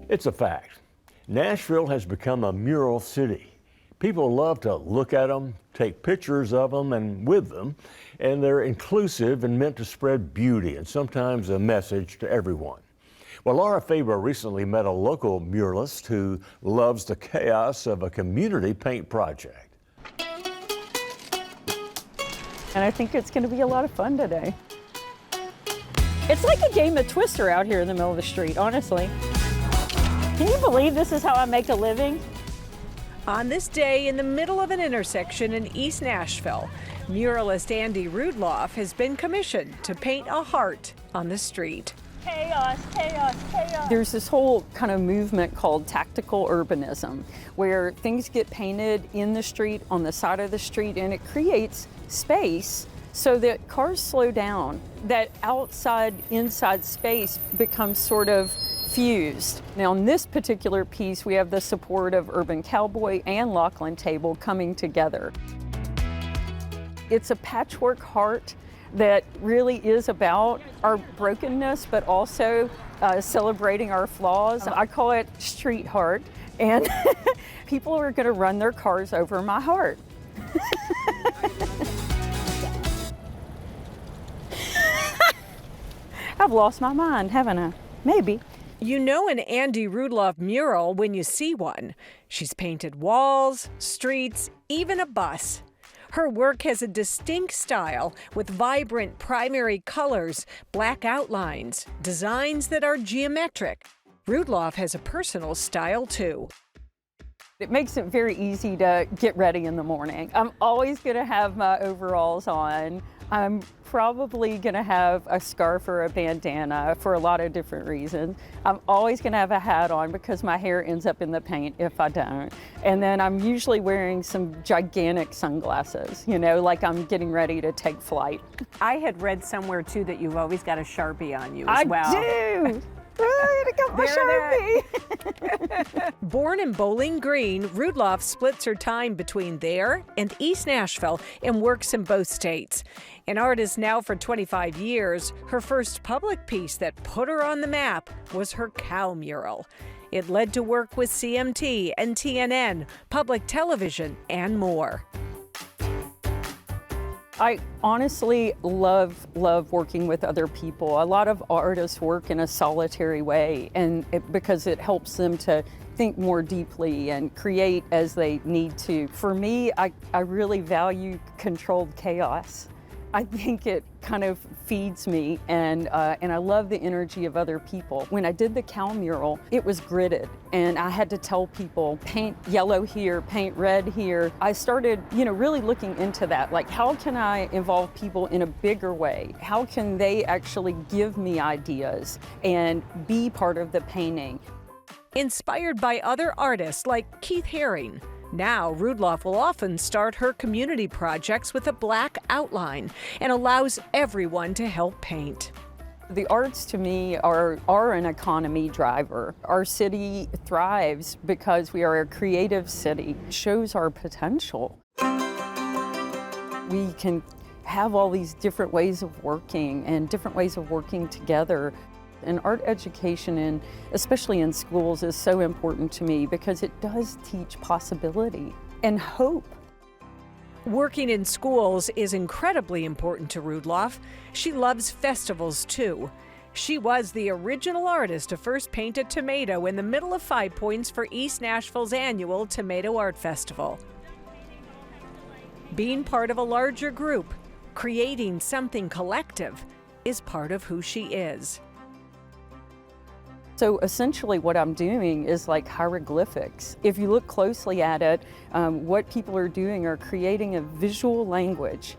It's a fact. Nashville has become a mural city. People love to look at them, take pictures of them and with them, and they're inclusive and meant to spread beauty and sometimes a message to everyone. Well, Laura Faber recently met a local muralist who loves the chaos of a community paint project. And I think it's going to be a lot of fun today. It's like a game of Twister out here in the middle of the street, honestly. Can you believe this is how I make a living? On this day in the middle of an intersection in East Nashville, muralist Andee Rudloff has been commissioned to paint a heart on the street. Chaos, chaos, chaos. There's this whole kind of movement called tactical urbanism, where things get painted in the street, on the side of the street, and it creates space so that cars slow down. That outside-inside space becomes sort of fused. Now, in this particular piece, we have the support of Urban Cowboy and Lachlan Table coming together. It's a patchwork heart that really is about our brokenness, but also celebrating our flaws. I call it street heart, and people are going to run their cars over my heart. I've lost my mind, haven't I? Maybe. You know an Andee Rudloff mural when you see one. She's painted walls, streets, even a bus. Her work has a distinct style with vibrant primary colors, black outlines, designs that are geometric. Rudloff has a personal style too. It makes it very easy to get ready in the morning. I'm always going to have my overalls on. I'm probably going to have a scarf or a bandana for a lot of different reasons. I'm always going to have a hat on because my hair ends up in the paint if I don't. And then I'm usually wearing some gigantic sunglasses, you know, like I'm getting ready to take flight. I had read somewhere too that you've always got a Sharpie on you as well. I do! I got my Sharpie! Born in Bowling Green, Rudloff splits her time between there and East Nashville and works in both states. An artist now for 25 years, her first public piece that put her on the map was her cow mural. It led to work with CMT and TNN, public television, and more. I honestly love working with other people. A lot of artists work in a solitary way, and because it helps them to think more deeply and create as they need to. For me, I really value controlled chaos. I think it kind of feeds me, and I love the energy of other people. When I did the cow mural, it was gridded, and I had to tell people, paint yellow here, paint red here. I started, really looking into that, like how can I involve people in a bigger way? How can they actually give me ideas and be part of the painting? Inspired by other artists like Keith Haring, now, Rudloff will often start her community projects with a black outline and allows everyone to help paint. The arts, to me, are an economy driver. Our city thrives because we are a creative city. It shows our potential. We can have all these different ways of working and different ways of working together. And art education, and especially in schools, is so important to me because it does teach possibility and hope. Working in schools is incredibly important to Rudloff. She loves festivals too. She was the original artist to first paint a tomato in the middle of 5 Points for East Nashville's annual Tomato Art Festival. Being part of a larger group, creating something collective, is part of who she is. So essentially what I'm doing is like hieroglyphics. If you look closely at it, what people are doing are creating a visual language,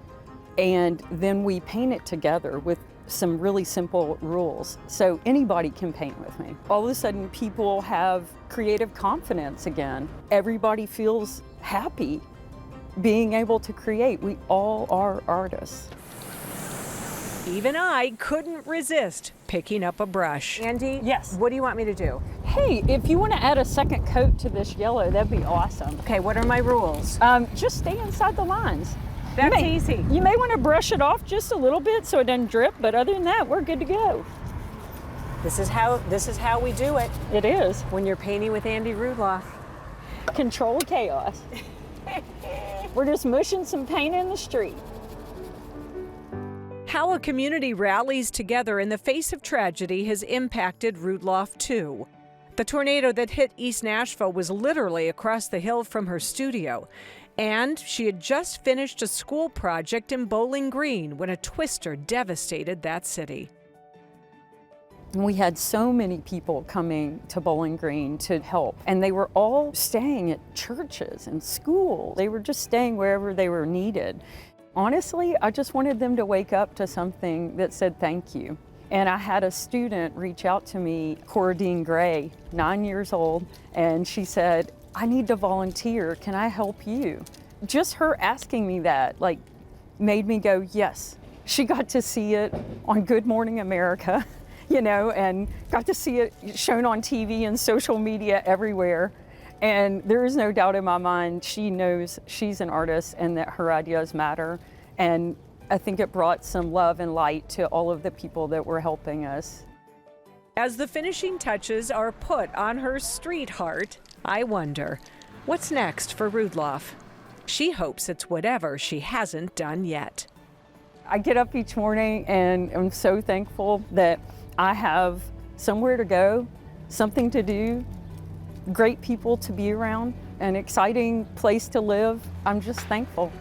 and then we paint it together with some really simple rules. So anybody can paint with me. All of a sudden people have creative confidence again. Everybody feels happy being able to create. We all are artists. Even I couldn't resist picking up a brush. Andee, yes. What do you want me to do? Hey, if you want to add a second coat to this yellow, that'd be awesome. Okay, what are my rules? Just stay inside the lines. That's easy. You may want to brush it off just a little bit so it doesn't drip, but other than that, we're good to go. This is how we do it It is. when you're painting with Andee Rudloff. Control chaos. We're just mushing some paint in the street. How a community rallies together in the face of tragedy has impacted Rudloff too. The tornado that hit East Nashville was literally across the hill from her studio. And she had just finished a school project in Bowling Green when a twister devastated that city. We had so many people coming to Bowling Green to help, and they were all staying at churches and schools. They were just staying wherever they were needed. Honestly, I just wanted them to wake up to something that said thank you. And I had a student reach out to me, Coradine Gray, 9 years old, and she said, I need to volunteer, can I help you? Just her asking me that, like, made me go, yes. She got to see it on Good Morning America, you know, and got to see it shown on TV and social media everywhere. And there is no doubt in my mind, she knows she's an artist and that her ideas matter. And I think it brought some love and light to all of the people that were helping us. As the finishing touches are put on her street heart, I wonder, what's next for Rudloff? She hopes it's whatever she hasn't done yet. I get up each morning and I'm so thankful that I have somewhere to go, something to do, great people to be around, an exciting place to live. I'm just thankful.